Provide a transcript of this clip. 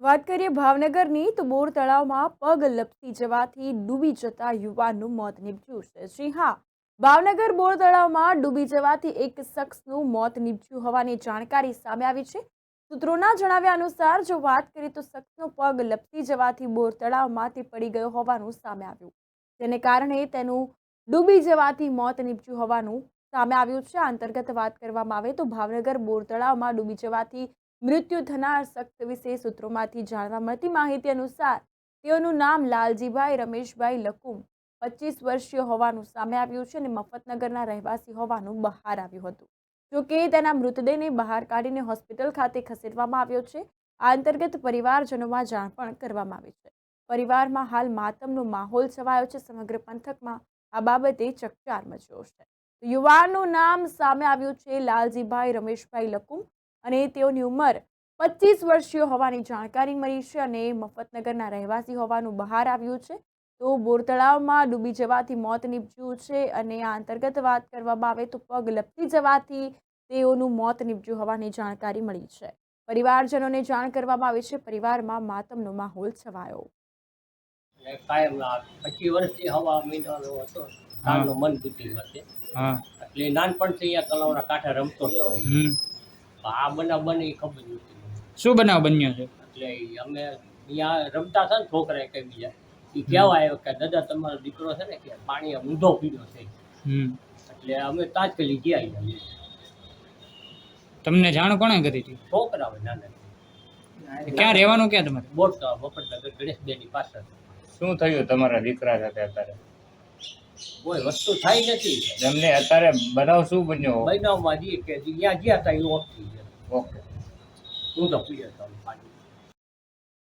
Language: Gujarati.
વાત કરીએ ભાવનગરની તો બોર તળાવમાં પગ લપસી જવાથી ડૂબી જતા યુવાનનું મોત નીપજ્યું છે। જી હા, ભાવનગર બોર તળાવમાં ડૂબી જવાથી એક શખ્સનું મોત નીપજ્યું હોવાની જાણકારી સામે આવી છે। સૂત્રોના જણાવ્યા અનુસાર જો વાત કરીએ તો શખ્સનો પગ લપસી જવાથી બોર તળાવમાં તે પડી ગયો હોવાનું સામે આવ્યું, જેને કારણે તેનું ડૂબી જવાથી મોત નીપજ્યું હોવાનું સામે આવ્યું છે। આ અંતર્ગત વાત કરવામાં આવે તો ભાવનગર બોર તળાવમાં ડૂબી જવાથી મૃત્યુ થનાર શખ્સ વિશે સૂત્રોમાંથી જાણવા મળતી માહિતી અનુસાર તેઓનું નામ લાલજીભાઈ રમેશભાઈ લકુમ 25 વર્ષીય હોવાનું સામે આવ્યું છે અને મફતનગરના રહેવાસી હોવાનું બહાર આવ્યું હતું। જોકે તેના મૃતદેહને બહાર કાઢીને હોસ્પિટલ ખાતે ખસેડવામાં આવ્યો છે। આ અંતર્ગત પરિવારજનોમાં જાણ પણ કરવામાં આવી છે। પરિવારમાં હાલ માતમનો માહોલ છવાયો છે। સમગ્ર પંથકમાં આ બાબતે ચકચાર મચ્યો છે। યુવાનનું નામ સામે આવ્યું છે લાલજીભાઈ રમેશભાઈ લકુમ અને તેઓની ઉંમર 25 વર્ષીય હોવાની જાણકારી મળી છે અને મફતનગરના રહેવાસી હોવાનું બહાર આવ્યું છે। તો બોર તળાવમાં ડૂબી જવાથી મોત નીપજ્યું છે અને આ અંતર્ગત વાત કરવામાં આવે તો પગ લપસી જવાથી તેઓનું મોત નીપજ્યું હોવાની જાણકારી મળી છે। પરિવારજનોને જાણ કરવામાં આવી છે। પરિવારમાં માતમનો માહોલ છવાયો। કાયમ 25 વર્ષથી હવા મહિનાનો હતો, કાલનો મન બુદ્ધિમાં છે। એટલે નાનપણથી અહીંયા તળાવના કાંઠે રમતો હતો। આ બનાવ બને એ ખબર નથી મને। શું બનાવ બન્યો છે? એટલે અમે અહીંયા રમતા હતા ને છોકરા એક બીજા, એ કહેવા આવ્યો કે દાદા તમારો દીકરો છે ને કે પાણી ઊંધો પીડ્યો છે। એટલે અમે તાત્કાલિક ગયા અહીંયા। તમને જાણ કોણે કરી હતી? છોકરા હોય નાના। ક્યાં રહેવાનું, ક્યાં તમારે? બોરતા મફતનગર ગણેશબેનની પાછળ। શું થયું તમારા દીકરા સાથે અત્યારે? કોઈ વસ્તુ થાય નથી। એમને અત્યારે બનાવ શું બન્યો? બનાવમાં જઈએ કે જ્યાં ગયા હતા એ ઓફ થઈ ગયા, ઓકે, ઊંધો પીડ્યો હતો પાણી।